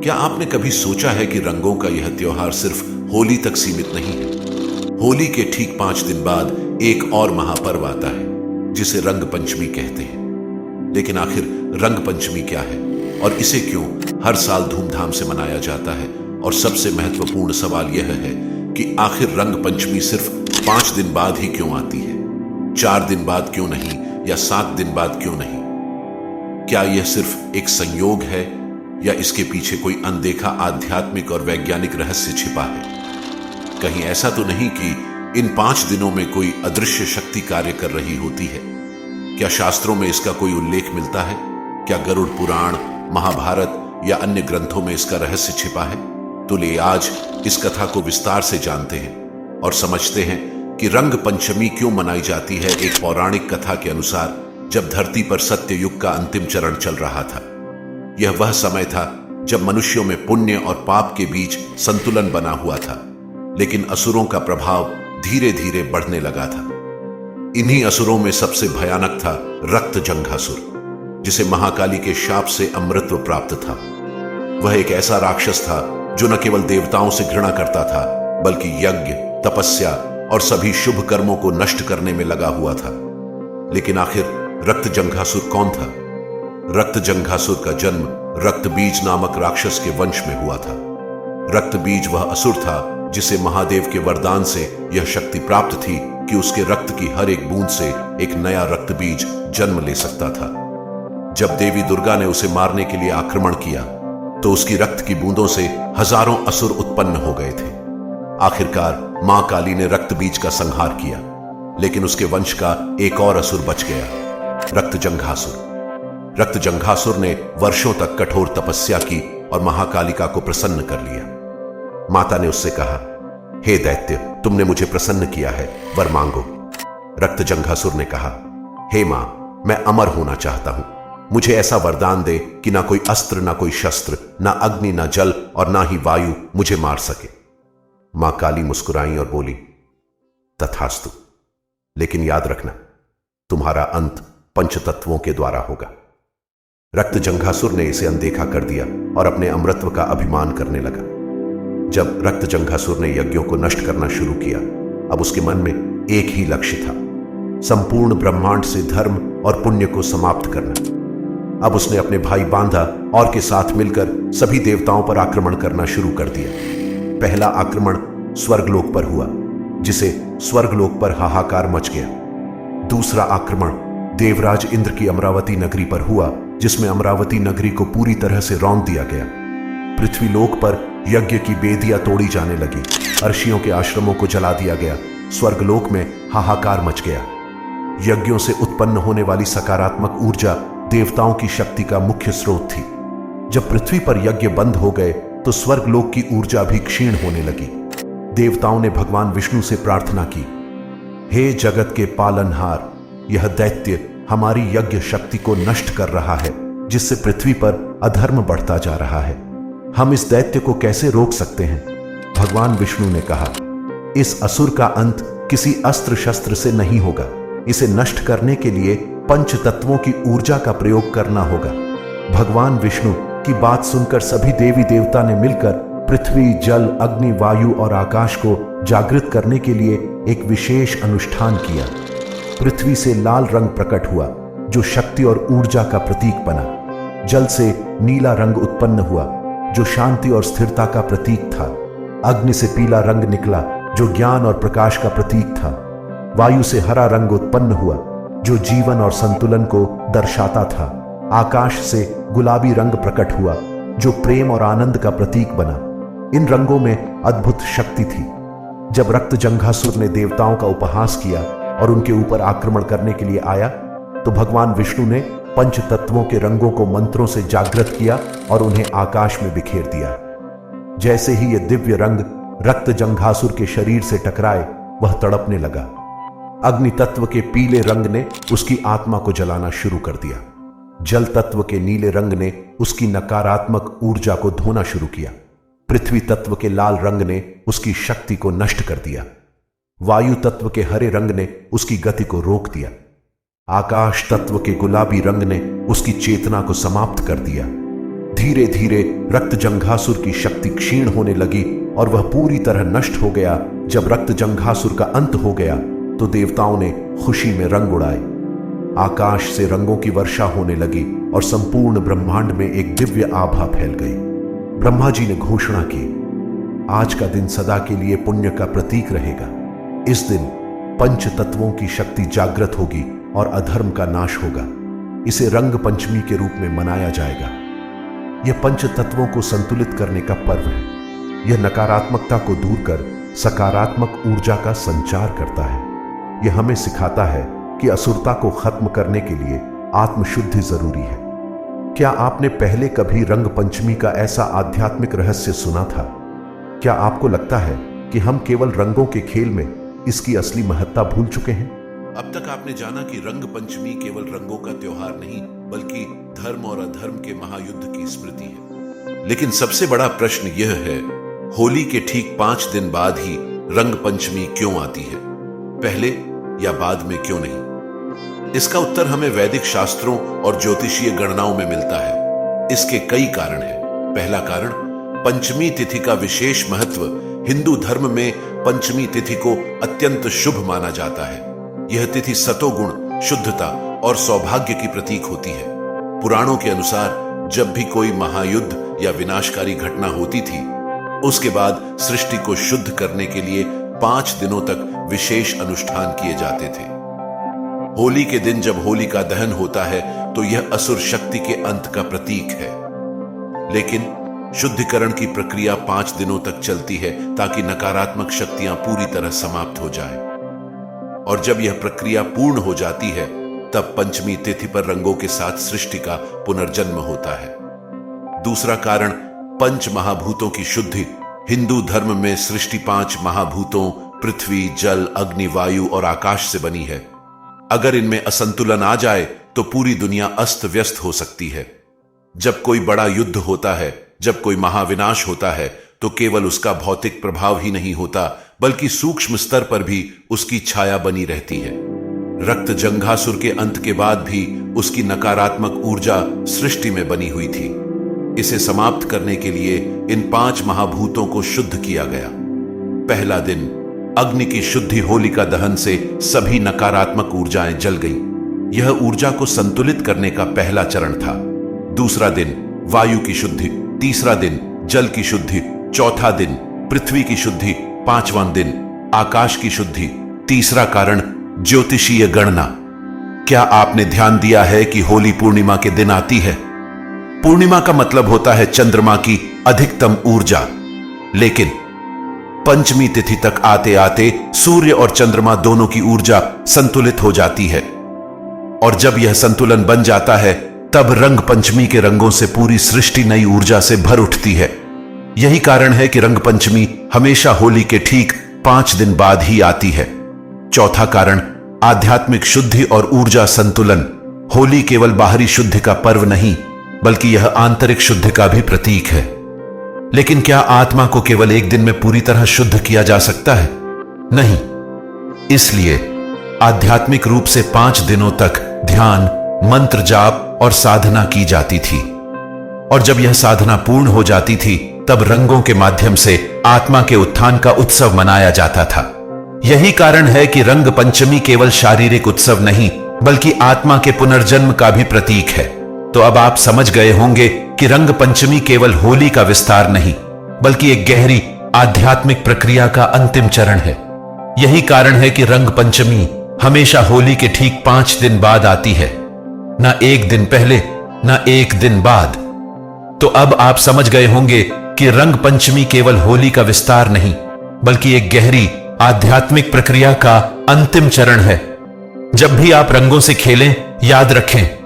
क्या आपने कभी सोचा है कि रंगों का यह त्योहार सिर्फ होली तक सीमित नहीं है। होली के ठीक 5 दिन बाद एक और महापर्व आता है जिसे रंग पंचमी कहते हैं। लेकिन आखिर रंग पंचमी क्या है और इसे क्यों हर साल धूमधाम से मनाया जाता है? और सबसे महत्वपूर्ण सवाल यह है कि आखिर रंग पंचमी सिर्फ 5 दिन बाद ही क्यों आती है? 4 दिन बाद क्यों नहीं या 7 दिन बाद क्यों नहीं? क्या यह सिर्फ एक संयोग है या इसके पीछे कोई अनदेखा आध्यात्मिक और वैज्ञानिक रहस्य छिपा है? कहीं ऐसा तो नहीं कि इन 5 दिनों में कोई अदृश्य शक्ति कार्य कर रही होती है? क्या शास्त्रों में इसका कोई उल्लेख मिलता है? क्या गरुड़ पुराण, महाभारत या अन्य ग्रंथों में इसका रहस्य छिपा है? तो ले आज इस कथा को विस्तार से जानते हैं और समझते हैं कि रंग पंचमी क्यों मनाई जाती है। एक पौराणिक कथा के अनुसार जब धरती पर सत्य युग का अंतिम चरण चल रहा था, यह वह समय था जब मनुष्यों में पुण्य और पाप के बीच संतुलन बना हुआ था, लेकिन असुरों का प्रभाव धीरे धीरे बढ़ने लगा था। इन्हीं असुरों में सबसे भयानक था रक्तजंघासुर, जिसे महाकाली के शाप से अमृतत्व प्राप्त था। वह एक ऐसा राक्षस था जो न केवल देवताओं से घृणा करता था, बल्कि यज्ञ, तपस्या और सभी शुभ कर्मों को नष्ट करने में लगा हुआ था। लेकिन आखिर रक्तजंघासुर कौन था? रक्तजंघासुर का जन्म रक्तबीज नामक राक्षस के वंश में हुआ था। रक्तबीज वह असुर था जिसे महादेव के वरदान से यह शक्ति प्राप्त थी कि उसके रक्त की हर एक बूंद से एक नया रक्तबीज जन्म ले सकता था। जब देवी दुर्गा ने उसे मारने के लिए आक्रमण किया तो उसकी रक्त की बूंदों से हजारों असुर उत्पन्न हो गए थे। आखिरकार मां काली ने रक्तबीज का संहार किया, लेकिन उसके वंश का एक और असुर बच गया, रक्तजंघासुर। रक्तजंघासुर ने वर्षों तक कठोर तपस्या की और महाकालिका को प्रसन्न कर लिया। माता ने उससे कहा, हे दैत्य, तुमने मुझे प्रसन्न किया है, वर मांगो। रक्तजंघासुर ने कहा, हे मां, मैं अमर होना चाहता हूं। मुझे ऐसा वरदान दे कि ना कोई अस्त्र, ना कोई शस्त्र, ना अग्नि, ना जल और ना ही वायु मुझे मार सके। मां काली मुस्कुराई और बोली, तथास्तु, लेकिन याद रखना, तुम्हारा अंत पंचतत्वों के द्वारा होगा। रक्तजंघासुर ने इसे अनदेखा कर दिया और अपने अमृतत्व का अभिमान करने लगा। जब रक्तजंघासुर ने यज्ञों को नष्ट करना शुरू किया, अब उसके मन में एक ही लक्ष्य था, संपूर्ण ब्रह्मांड से धर्म और पुण्य को समाप्त करना। अब उसने अपने भाई बांधा और के साथ मिलकर सभी देवताओं पर आक्रमण करना शुरू कर दिया। पहला आक्रमण स्वर्गलोक पर हुआ, जिसे स्वर्गलोक पर हाहाकार मच गया। दूसरा आक्रमण देवराज इंद्र की अमरावती नगरी पर हुआ, जिसमें अमरावती नगरी को पूरी तरह से रौंद दिया गया। पृथ्वीलोक पर यज्ञ की बेदियां तोड़ी जाने लगी, अर्षियों के आश्रमों को जला दिया गया। स्वर्गलोक में हाहाकार मच गया। यज्ञों से उत्पन्न होने वाली सकारात्मक ऊर्जा देवताओं की शक्ति का मुख्य स्रोत थी। जब पृथ्वी पर यज्ञ बंद हो गए तो स्वर्गलोक की ऊर्जा भी क्षीण होने लगी। देवताओं ने भगवान विष्णु से प्रार्थना की, हे जगत के पालनहार, यह दैत्य हमारी यज्ञ शक्ति को नष्ट कर रहा है, जिससे पृथ्वी पर अधर्म बढ़ता जा रहा है। हम इस दैत्य को कैसे रोक सकते हैं? भगवान विष्णु ने कहा, इस असुर का अंत किसी अस्त्र शस्त्र से नहीं होगा। इसे नष्ट करने के लिए पंच तत्वों की ऊर्जा का प्रयोग करना होगा। भगवान विष्णु की बात सुनकर सभी देवी देवता ने मिलकर पृथ्वी, जल, अग्नि, वायु और आकाश को जागृत करने के लिए एक विशेष अनुष्ठान किया। पृथ्वी से लाल रंग प्रकट हुआ, जो शक्ति और ऊर्जा का प्रतीक बना। जल से नीला रंग उत्पन्न हुआ, जो शांति और स्थिरता का प्रतीक था। अग्नि से पीला रंग निकला, जो ज्ञान और प्रकाश का प्रतीक था। वायु से हरा रंग उत्पन्न हुआ, जो जीवन और संतुलन को दर्शाता था। आकाश से गुलाबी रंग प्रकट हुआ, जो प्रेम और आनंद का प्रतीक बना। इन रंगों में अद्भुत शक्ति थी। जब रक्तजंघासुर ने देवताओं का उपहास किया और उनके ऊपर आक्रमण करने के लिए आया, तो भगवान विष्णु ने पंच तत्वों के रंगों को मंत्रों से जागृत किया और उन्हें आकाश में बिखेर दिया। जैसे ही ये दिव्य रंग रक्तजंघासुर के शरीर से टकराए, वह तड़पने लगा। अग्नि तत्व के पीले रंग ने उसकी आत्मा को जलाना शुरू कर दिया। जल तत्व के नीले रंग ने उसकी नकारात्मक ऊर्जा को धोना शुरू किया। पृथ्वी तत्व के लाल रंग ने उसकी शक्ति को नष्ट कर दिया। वायु तत्व के हरे रंग ने उसकी गति को रोक दिया। आकाश तत्व के गुलाबी रंग ने उसकी चेतना को समाप्त कर दिया। धीरे धीरे रक्तजंघासुर की शक्ति क्षीण होने लगी और वह पूरी तरह नष्ट हो गया। जब रक्तजंघासुर का अंत हो गया तो देवताओं ने खुशी में रंग उड़ाए। आकाश से रंगों की वर्षा होने लगी और संपूर्ण ब्रह्मांड में एक दिव्य आभा फैल गई। ब्रह्मा जी ने घोषणा की, आज का दिन सदा के लिए पुण्य का प्रतीक रहेगा। इस दिन पंच तत्वों की शक्ति जागृत होगी और अधर्म का नाश होगा। इसे रंग पंचमी के रूप में मनाया जाएगा। यह पंच तत्वों को संतुलित करने का पर्व है। यह नकारात्मकता को दूर कर सकारात्मक ऊर्जा का संचार करता है। यह हमें सिखाता है कि असुरता को खत्म करने के लिए आत्मशुद्धि जरूरी है। क्या आपने पहले कभी रंग पंचमी का ऐसा आध्यात्मिक रहस्य सुना था? क्या आपको लगता है कि हम केवल रंगों के खेल में इसकी असली महत्ता भूल चुके हैं? अब तक आपने जाना कि रंग पंचमी केवल रंगों का त्योहार नहीं बल्कि धर्म और अधर्म के महायुद्ध की स्मृति है। लेकिन सबसे बड़ा प्रश्न यह है, होली के ठीक 5 दिन बाद ही रंग पंचमी क्यों आती है? पहले या बाद में क्यों नहीं? इसका उत्तर हमें वैदिक शास्त्रों और ज्योतिषीय गणनाओं में मिलता है। इसके कई कारण हैं। पहला कारण, पंचमी तिथि का विशेष महत्व। हिंदू धर्म में पंचमी तिथि को अत्यंत शुभ माना जाता है। यह तिथि सतोगुण, शुद्धता और सौभाग्य की प्रतीक होती है। पुराणों के अनुसार जब भी कोई महायुद्ध या विनाशकारी घटना होती थी, उसके बाद सृष्टि को शुद्ध करने के लिए 5 दिनों तक विशेष अनुष्ठान किए जाते थे। होली के दिन जब होली का दहन होता है तो यह असुर शक्ति के अंत का प्रतीक है। लेकिन शुद्धिकरण की प्रक्रिया 5 दिनों तक चलती है ताकि नकारात्मक शक्तियां पूरी तरह समाप्त हो जाए। और जब यह प्रक्रिया पूर्ण हो जाती है तब पंचमी तिथि पर रंगों के साथ सृष्टि का पुनर्जन्म होता है। दूसरा कारण, पंच महाभूतों की शुद्धि। हिंदू धर्म में सृष्टि 5 महाभूतों पृथ्वी, जल, अग्नि, वायु और आकाश से बनी है। अगर इनमें असंतुलन आ जाए तो पूरी दुनिया अस्त व्यस्त हो सकती है। जब कोई बड़ा युद्ध होता है, जब कोई महाविनाश होता है, तो केवल उसका भौतिक प्रभाव ही नहीं होता बल्कि सूक्ष्म स्तर पर भी उसकी छाया बनी रहती है। रक्तजंघासुर के अंत के बाद भी उसकी नकारात्मक ऊर्जा सृष्टि में बनी हुई थी। इसे समाप्त करने के लिए इन 5 महाभूतों को शुद्ध किया गया। पहला दिन, अग्नि की शुद्धि। होलिका दहन से सभी नकारात्मक ऊर्जाएं जल गईं। यह ऊर्जा को संतुलित करने का पहला चरण था। दूसरा दिन, वायु की शुद्धि। तीसरा दिन, जल की शुद्धि। चौथा दिन, पृथ्वी की शुद्धि। 5वां दिन, आकाश की शुद्धि। तीसरा कारण, ज्योतिषीय गणना। क्या आपने ध्यान दिया है कि होली पूर्णिमा के दिन आती है? पूर्णिमा का मतलब होता है चंद्रमा की अधिकतम ऊर्जा। लेकिन पंचमी तिथि तक आते आते सूर्य और चंद्रमा दोनों की ऊर्जा संतुलित हो जाती है। और जब यह संतुलन बन जाता है तब रंग पंचमी के रंगों से पूरी सृष्टि नई ऊर्जा से भर उठती है। यही कारण है कि रंग पंचमी हमेशा होली के ठीक 5 दिन बाद ही आती है। चौथा कारण, आध्यात्मिक शुद्धि और ऊर्जा संतुलन। होली केवल बाहरी शुद्धि का पर्व नहीं बल्कि यह आंतरिक शुद्धि का भी प्रतीक है। लेकिन क्या आत्मा को केवल एक दिन में पूरी तरह शुद्ध किया जा सकता है? नहीं। इसलिए आध्यात्मिक रूप से 5 दिनों तक ध्यान, मंत्र जाप और साधना की जाती थी। और जब यह साधना पूर्ण हो जाती थी तब रंगों के माध्यम से आत्मा के उत्थान का उत्सव मनाया जाता था। यही कारण है कि रंग पंचमी केवल शारीरिक उत्सव नहीं बल्कि आत्मा के पुनर्जन्म का भी प्रतीक है। तो अब आप समझ गए होंगे कि रंग पंचमी केवल होली का विस्तार नहीं बल्कि एक गहरी आध्यात्मिक प्रक्रिया का अंतिम चरण है। यही कारण है कि रंग पंचमी हमेशा होली के ठीक 5 दिन बाद आती है, ना एक दिन पहले ना एक दिन बाद। तो अब आप समझ गए होंगे कि रंग पंचमी केवल होली का विस्तार नहीं बल्कि एक गहरी आध्यात्मिक प्रक्रिया का अंतिम चरण है। जब भी आप रंगों से खेलें, याद रखें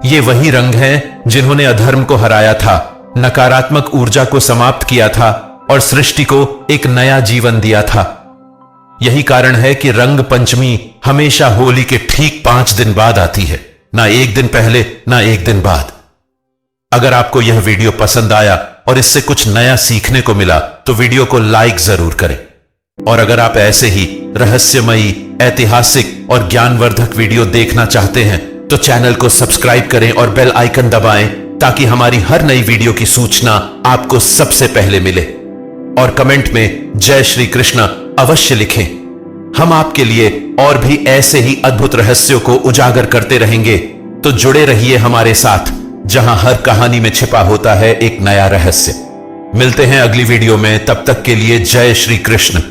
ये वही रंग हैं जिन्होंने अधर्म को हराया था, नकारात्मक ऊर्जा को समाप्त किया था और सृष्टि को एक नया जीवन दिया था। यही कारण है कि रंग पंचमी हमेशा होली के ठीक 5 दिन बाद आती है, ना एक दिन पहले ना एक दिन बाद। अगर आपको यह वीडियो पसंद आया और इससे कुछ नया सीखने को मिला तो वीडियो को लाइक जरूर करें। और अगर आप ऐसे ही रहस्यमयी, ऐतिहासिक और ज्ञानवर्धक वीडियो देखना चाहते हैं तो चैनल को सब्सक्राइब करें और बेल आइकन दबाएं ताकि हमारी हर नई वीडियो की सूचना आपको सबसे पहले मिले। और कमेंट में जय श्री कृष्ण अवश्य लिखें। हम आपके लिए और भी ऐसे ही अद्भुत रहस्यों को उजागर करते रहेंगे, तो जुड़े रहिए हमारे साथ, जहां हर कहानी में छिपा होता है एक नया रहस्य। मिलते हैं अगली वीडियो में, तब तक के लिए जय श्री कृष्ण।